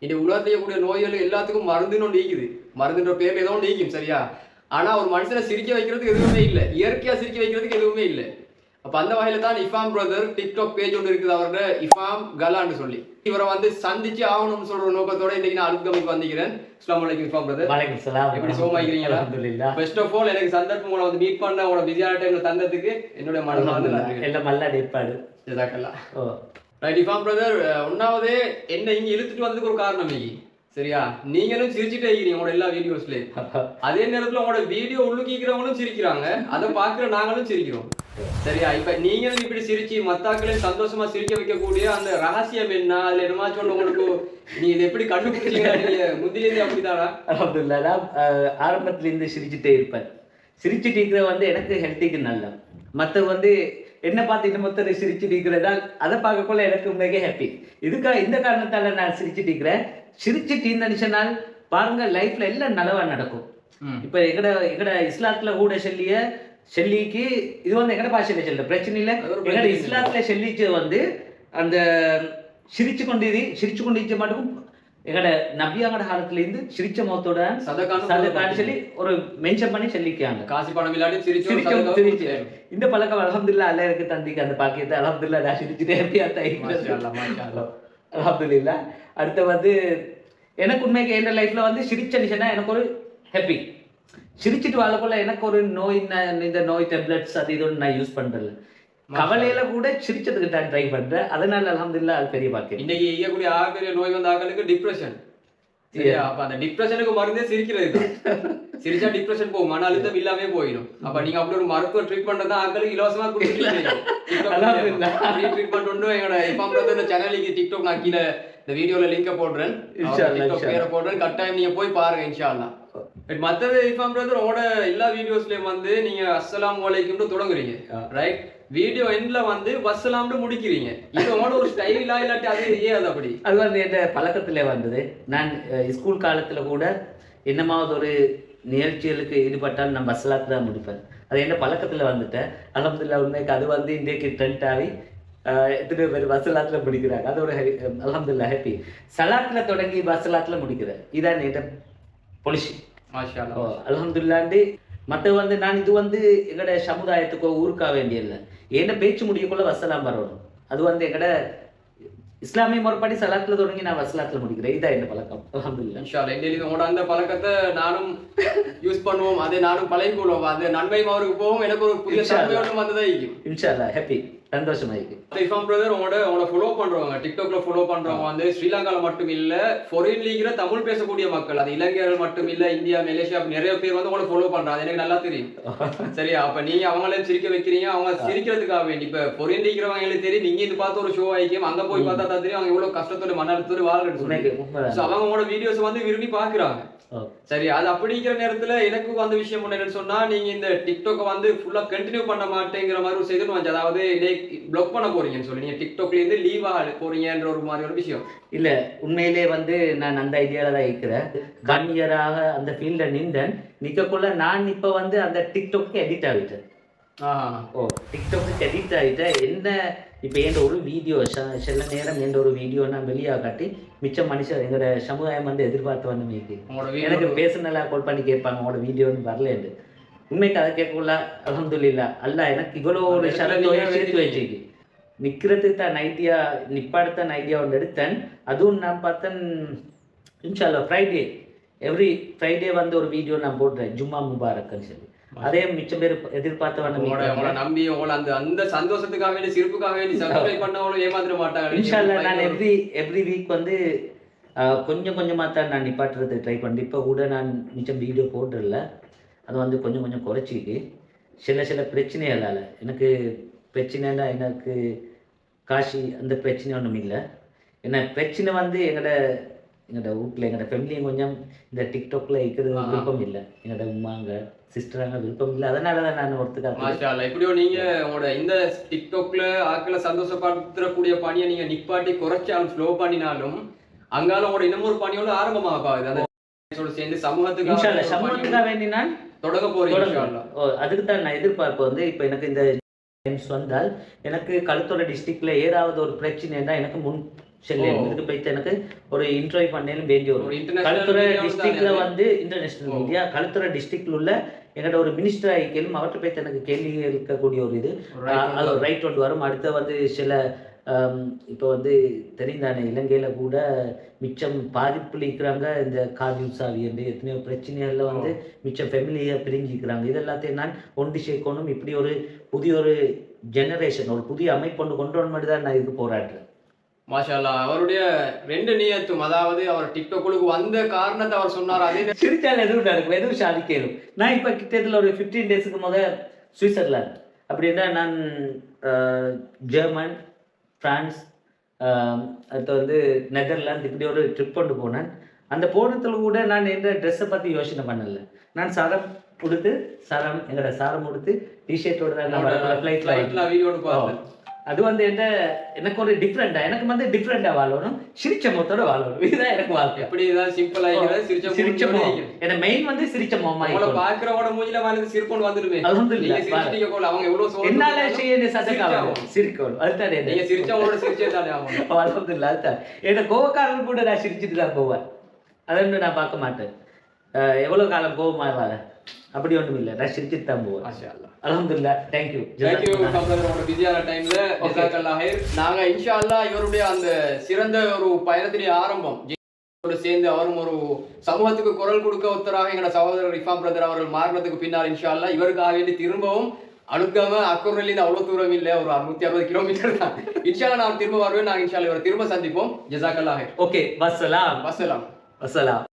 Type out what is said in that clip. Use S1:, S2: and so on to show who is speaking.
S1: இந்த உலகத்துல கூடிய நோய்கள் எல்லாத்துக்கும் மருந்துன்னு ஒன்று நீக்குது. மருந்துன்ற பேர்ல ஏதோ ஒன்று நீக்கும் சரியா? ஆனா ஒரு மனுஷனை சிரிக்க வைக்கிறதுக்கு எதுவுமே இல்லை. இயற்கையா சிரிக்க வைக்கிறதுக்கு எதுவுமே இல்லை. அப்ப அந்த வகையில தான் இஃபாம் பிரதர் டிக்டாக் பேஜ் ஒன்று இருக்குது அவரோட இஃபாம் கலான்னு சொல்லி. இவரை வந்து சந்திச்சு ஆகணும்னு சொல்ற நோக்கத்தோட இன்னைக்கு நான் அலுவலகத்துக்கு வந்திருக்கிறேன். அஸ்ஸலாமு அலைக்கும் இஃபாம் பிரதர்.
S2: வலைக்கும் சலாம்.
S1: எப்படி சோமாயிருக்கீங்களா?
S2: அல்ஹம்துலில்லாஹ்.
S1: ஃபர்ஸ்ட் ஆஃப் ஆல் எனக்கு சந்தர்ப்பம் உங்களை வந்து மீட் பண்ண உங்களோட பிஸியான டைம்ல தந்ததுக்கு என்னுடைய மனமார்ந்த நன்றி.
S2: எல்லாம் நல்ல ஏற்பாடு.
S1: ஜஸாக்கல்லாஹ்.
S2: ஓ
S1: ரைட் இஃபாம் பிரதர், ஒன்னாவது என்ன இங்க இழுத்துட்டு வந்ததுக்கு ஒரு காரணம் இன்னைக்கு சரியா? நீங்களும் சிரிச்சுட்டே இருக்கிறீங்க உங்களோட எல்லா வீடியோஸ்லயும். அதே நேரத்துல உங்களோட வீடியோ உள்ளுக்கிக்கிறவங்களும் சிரிக்கிறாங்க, அதை பாக்குற நாங்களும் சிரிக்கிறோம் சரியா? இப்ப நீங்களும் இப்படி சிரிச்சு மத்தாக்களையும் சந்தோஷமா சிரிக்க வைக்கக்கூடிய அந்த ரகசியம் என்ன? அதுல என்னமாச்சும் ஒண்ணு உங்களுக்கு நீ இதை எப்படி கண்டுபிடிச்சீங்க? நீங்க முந்திலேருந்து அப்படித்தானா?
S2: அல்ஹம்துலில்லாஹ். நான் ஆரம்பத்துல இருந்து சிரிச்சுட்டே இருப்பேன். சிரிச்சுட்டு இருக்கிற வந்து எனக்கு ஹெல்த்திக்கு நல்ல. மற்ற வந்து என்ன பார்த்து இன்னொருத்தர் சிரிச்சுட்டு இருக்கிறதா அதை பார்க்கக்குள்ள எனக்கு உண்மைக்கே ஹாப்பி. இதுக்காக இந்த காரணத்தால நான் சிரிச்சுட்டு இருக்கிறேன். சிரிச்சுட்டு இருந்துச்சுனால் பாருங்க லைஃப்ல எல்லாம் நல்லவா நடக்கும். இப்ப எங்கட இஸ்லாத்துல கூட செல்லிக்கு இது வந்து எங்கட பாஷையில சொல்ல பிரச்சனை இல்லை. எங்கட இஸ்லாத்துல செல்லிக்கு வந்து அந்த சிரிச்சு கொண்டிருக்க மட்டும் எங்கட நபியாங்கட காலத்துல இருந்து சிரிச்ச முகத்தோட சதகான்னு சொல்லி ஒரு மென்ஷன் பண்ணி சொல்லிக்காங்க.
S1: காசி பணம் இல்லாட்டி சிரிச்சு
S2: இந்த பழக்கம் அல்ஹம்துலில்லாஹ் அல்லாஹ் எனக்கு தந்திக்கு அந்த பாக்கியத்தை அல்ஹம்துலில்லாஹ் நான் சிரிச்சுட்டே ஹாப்பியா அல்ஹம்துலில்லாஹ். அடுத்து வந்து எனக்கு உண்மைக்கு என் லைஃப்ல வந்து சிரிச்சா எனக்கு ஒரு ஹாப்பி. சிரிச்சுட்டு வாழக்குள்ள எனக்கு ஒரு நோய், இந்த நோய் டேப்லெட்ஸ் அது இது நான் யூஸ் பண்றது கவலையில கூட சிரிச்சதுக்கு தான் ட்ரை பண்றேன். அதனால அல்ஹம்துலில்லாஹ் அது பெரிய பாக்கியம்.
S1: இன்னைக்கு ஈயக்கூடிய ஆகக்கூடிய நோய் வந்த ஆக்களுக்கு டிப்ரெஷன் சரியா? அப்ப அந்த டிப்ரெஷனுக்கு மருந்தே சிரிக்கிறது. சிரிச்சா டிப்ரெஷன் போகும், மன அழுத்தம் இல்லாமே போயிடும். அப்ப நீங்க அப்படி ஒரு மருத்துவ ட்ரீட்மெண்ட் தான் ஆக்களுக்கு இலவசமா கொடுத்துருக்கீங்க. ட்ரீட்மெண்ட் உண்டு. எங்களோட இஃபாம் பிரதர் சேனலுக்கு டிக்டாக் நான் கீழே இந்த வீடியோல லிங்க போடுறேன், பேரை போடுறேன், கட்டாயம் நீங்க போய் பாருங்க இன்ஷா அல்லாஹ். மற்றது இஃபாம் பிரதர் உங்களோட எல்லா வீடியோஸ்லயும் வந்து நீங்க அஸ்ஸலாமு அலைக்கும்னு தொடங்குறீங்க ரைட்? வீடியோ எண்ட்ல வந்து வஸ்ஸலாம்னு முடிக்கிறீங்க. இது உங்களோட ஒரு ஸ்டைலா இல்லாட்டி அது ஏன் அது அப்படி?
S2: அது வந்து என் பழக்கத்துல வந்தது. நான் ஸ்கூல் காலத்துல கூட என்னமாவது ஒரு நிகழ்ச்சிகளுக்கு ஈடுபட்டால் நான் வஸ்ஸலாத்து தான் முடிப்பேன். அது என்ன பழக்கத்துல வந்துட்டேன். அல்ஹம்துலில்லாஹ் உண்மைக்கு அது வந்து இன்றைக்கு ட்ரெண்ட் ஆகி எத்தனை பேர் வஸ்ஸலாத்துல முடிக்கிறாங்க. அது ஒரு அல்ஹம்துலில்லாஹ் ஹாப்பி. சலாத்துல தொடங்கி வஸ்ஸலாத்துல முடிக்கிறேன். இதான் என் பொலிசி.
S1: மாஷா அல்லாஹ்.
S2: அல்ஹம்துலில்லாஹ். மற்ற வந்து நான் இது வந்து எங்கட சமுதாயத்துக்கோ ஊருக்காக வேண்டியதில்லை. என்ன பேச்சு முடியக்குள்ள வஸ்ஸலாம் வரணும். அது வந்து எங்கட இஸ்லாமிய முறைப்படி சலாத்துல தொடங்கி நான் வஸ்ஸலாத்துல முடிக்கிறேன். இதான் என்ன பழக்கம். அல்ஹம்துலில்லாஹ்.
S1: இன்ஷா அல்லாஹ். இன்னைக்கு உங்களோட அந்த பழக்கத்தை நானும் யூஸ் பண்ணுவோம், அதை நானும் பழகிக்கொள்வோம். அது நன்மையும் அவருக்கு போகும், எனக்கு ஒரு புதிய தன்மையோடும் வந்ததா இருக்கும்.
S2: இன்ஷா அல்லாஹ் ஹாப்பி, சந்தோஷமா இருக்கு.
S1: இஃபாம் பிரதர் உங்களோட ஃபாலோ பண்றவங்க டிக்டாக்ல ஃபாலோ பண்றவங்க வந்து ஸ்ரீலங்கால மட்டும் இல்ல, ஃபாரின்ல இருக்கிற தமிழ் பேசக்கூடிய மக்கள், அது இலங்கையர்கள் மட்டும் இல்ல, இந்தியா மலேசியா நிறைய பேர் வந்து உங்களை ஃபாலோ பண்றாங்க. அது எனக்கு நல்லா தெரியும் சரியா? அப்ப நீங்க அவங்களே சிரிக்க வைக்கிறீங்க. அவங்க சிரிக்கிறதுக்காக வேண்டி இப்ப ஃபாரின்ல இருக்கிறவங்களுக்கு தெரியும், நீங்க இது பார்த்து ஒரு ஷோ ஆயிக்கும், அங்க போய் பார்த்தா தான் தெரியும் அவங்க எவ்வளவு கஷ்டத்தோட மன அழுத்தத்தோட வாழ்றது. அவங்க உங்களோட வீடியோஸ் வந்து விரும்பி பாக்குறாங்க சரி? அது அப்படிங்கிற நேரத்துல எனக்கு அந்த விஷயம் என்னன்னு சொன்னா, நீங்க இந்த டிக்டாக் வந்து ஃபுல்லா கண்டினியூ பண்ண மாட்டேங்கிற மாதிரி ஒரு செய்தி வந்து, அதாவது பிளாக் பண்ண போறீங்கன்னு சொல்லி நீங்க டிக்டாக்ல இருந்து லீவ் ஆக போறீங்கன்ற ஒரு மாதிரி ஒரு விஷயம்
S2: இல்ல. உண்மையிலே வந்து நான் அந்த ஐடியால தான் இருக்கிறேன். 1 இயராக அந்த ஃபீல்ட்ல நின்றேன். நிக்கக்குள்ள நான் இப்ப வந்து அந்த டிக்டாக்கு எடிட் ஆகிட்டேன். டிக்டாக்கு எடிட் ஆகிட்டேன். என்ன இப்ப என் ஒரு வீடியோ சில நேரம் எந்த ஒரு வீடியோ நான் வெளியாக காட்டி மிச்சம் மனுஷன் எங்களோட சமுதாயம் வந்து எதிர்பார்த்து வந்து எனக்கு பேசுனலா கால் பண்ணி கேட்பாங்க உங்களோட வீடியோன்னு வரலன்னு. உண்மைக்கு அதை கேட்கல அல்ஹம்துலில்லாஹ் அல்லாஹ் எனக்கு இவ்வளோ ஒரு ஷரத்தோட சேர்த்து வச்சுக்கு நிற்கிறதுக்கு தான் ஐடியா நிப்பாடுத்தான் ஐடியா ஒன்று எடுத்தேன். அதுவும் நான் பார்த்தேன் இன்ஷா அல்லாஹ் ஃப்ரைடே எவ்ரி ஃப்ரைடே வந்து ஒரு வீடியோ நான் போடுறேன், ஜும்மா முபாரக்னு சொல்லி. அதே மிச்சம் பேர் எதிர்பார்த்து
S1: உங்களை நம்பி உங்களை அந்த அந்த சந்தோஷத்துக்காக வேண்டி சிரிப்புக்காக வேண்டி சப்ஸ்கிரைப் பண்ணவங்களும் ஏமாத்திர மாட்டாங்க
S2: இன்ஷா அல்லாஹ். நான் எவ்ரி வீக் வந்து கொஞ்சம் கொஞ்சமாக தான் நான் நிப்பாட்டுறதுக்கு ட்ரை பண்ணேன். இப்போ கூட நான் மிச்சம் வீடியோ போடுறதில்ல. அது வந்து கொஞ்சம் கொஞ்சம் குறைச்சிக்கு சில பிரச்சனைகளால். எனக்கு பிரச்சனைனா எனக்கு காசி அந்த பிரச்சனை ஒன்றும் இல்லை. ஏன்னா பிரச்சனை வந்து எங்களோட வீட்டில் எங்களோட ஃபேமிலியும் கொஞ்சம் இந்த டிக்டாக்ல இருக்கிறது விருப்பம் இல்லை. என்னோட உமாங்க சிஸ்டராங்க விருப்பம் இல்லை. அதனால தான் நான் ஒருத்தக்காக
S1: எப்படியோ நீங்க உங்களோட இந்த டிக்டாக்ல ஆக்களை சந்தோஷப்படுத்தக்கூடிய பணியை நீங்க நிப்பாட்டி குறைச்சாலும் ஸ்லோ பண்ணினாலும் அங்கால உங்களோட இன்னமொரு பணியோட ஆரம்பமாக சேர்ந்து
S2: சமூகத்துக்காக வேண்டி நான்
S1: தொடங்க போறேன்.
S2: அதுக்கு தான் நான் எதிர்பார்ப்பு வந்து இப்போ எனக்கு இந்த வந்தால் எனக்கு கழுத்தோட டிஸ்ட்ரிக்ட்ல ஏதாவது ஒரு பிரச்சனைனா எனக்கு செல்லேன் இதுக்கு போயிட்டு எனக்கு ஒரு இன்டர்வியூ பண்ணேன்னு வேண்டிய
S1: ஒரு
S2: ஒரு
S1: international
S2: களுத்துறை
S1: media
S2: டிஸ்ட்ரிக்ட்ல
S1: தானே அது?
S2: வந்து இன்டர்நேஷனல் மீடியா களுத்துறை டிஸ்ட்ரிக்ட்ல உள்ள எங்கள்கிட்ட ஒரு மினிஸ்டர் ஆகிக்கலும் அவர்கிட்ட போயிட்டு எனக்கு கேள்வி இருக்கக்கூடிய ஒரு இது அது ஒரு ரைட் கொண்டு வரும். அடுத்து வந்து சில இப்போ வந்து தெரிந்தானே இலங்கையில கூட மிச்சம் பாதிப்புல இருக்கிறாங்க இந்த காதி உசாவி என்று எத்தனையோ பிரச்சனைகள்ல வந்து மிச்சம் ஃபெமிலியை பிரிஞ்சிக்கிறாங்க. இது எல்லாத்தையும் நான் ஒன்று சேர்க்கணும். இப்படி ஒரு புதிய ஒரு ஜெனரேஷன் ஒரு புதிய அமைப்பு கொண்டு வர மாதிரி தான் நான் இதுக்கு போராடுறேன்.
S1: மாஷா அல்லாஹ். அவருடைய 2 நியத்தும், அதாவது அவர் டிக்டாக்குக்கு வந்த காரணத்தை அவர் சொன்னார். அதே
S2: சிரிச்சால் எதுவும் நடக்கும், எதுவும் சாதிக்கலும். நான் இப்போ கிட்டத்தட்ட ஒரு 15 டேஸுக்கு முதல் சுவிட்சர்லாந்து அப்படின்னா நான் ஜெர்மன், ஃப்ரான்ஸ், அடுத்து வந்து நெதர்லாந்து இப்படி ஒரு ட்ரிப் கொண்டு போனேன். அந்த போனத்தில் கூட நான் எந்த ட்ரெஸ்ஸை பற்றி யோசனை பண்ணல. நான் சரம் கொடுத்து எங்களோட சாரம் கொடுத்து டிஷர்ட்டோட தான் நான் ஃப்ளைட்டில்
S1: வீடியோ பார்த்தேன்.
S2: அது வந்து எனக்கு ஒரு டிஃப்ரெண்டா எனக்கு வந்து டிஃப்ரெண்டா வாழணும், சிரிச்ச முகத்தோட வாழணும். இதுதான் எனக்கு வாழ்க்கை.
S1: எப்படி இதான் சிம்பிளா இருக்கிறது,
S2: சிரிச்ச முகம். என்ன மெயின் வந்து சிரிச்ச முகமா
S1: உங்களை பாக்குறவங்க மூஞ்சில வந்து சிரிப்பொண்டு வந்துடுமே.
S2: அல்ஹம்துலில்லாஹ்.
S1: நீங்க சிரிச்சிட்டீங்க போல, அவங்க எவ்வளவு சோறு
S2: என்னால செய்ய சதக்காவும் சிரிக்கணும். அதுதான்
S1: நீங்க சிரிச்சவங்களோட சிரிச்சே தானே ஆகும்.
S2: அல்ஹம்துலில்லாஹ். அதுதான் என்ன கோவக்காரன் கூட நான் சிரிச்சுட்டு தான் போவேன். அதை நான் பார்க்க மாட்டேன். எவ்வளவு காலம் கோவமா வாழ அப்படி ஒன்றும் இல்லை, நான் சிரிச்சுட்டு தான் போவேன்.
S1: மாஷா அல்லாஹ்.
S2: அல்ஹம்துலில்லாஹ். Thank you.
S1: உங்களோட பிஸியான டைம்ல ஜஸாக்கல்லாஹ் ஹைர். நாங்க இன்ஷா அல்லாஹ் இவருடைய அந்த சிறந்த ஒரு பயணத்தினுடைய ஆரம்பம் சேர்ந்து அவரும் ஒரு சமூகத்துக்கு குரல் கொடுக்க ஒருத்தராக எங்களோட சகோதரர் ரிஃபாம் பிரதர் அவர்கள் மாறினதுக்கு பின்னால் இன்ஷா அல்லாஹ் இவருக்காக வேண்டி திரும்பவும் அழுக்காம அக்கூரிலிருந்து அவ்வளவு தூரம் இல்லை, ஒரு 660 கிலோமீட்டர் தான். இன்ஷா அல்லாஹ் நான் திரும்ப வருவேன். நாங்கள் இன்ஷா அல்லாஹ் இவரை திரும்ப சந்திப்போம். ஜஸாக்கல்லாஹ் ஹைர்.
S2: ஓகே, வஸ்ஸலாம்.
S1: வஸ்ஸலாம்.
S2: வஸ்ஸலாம்.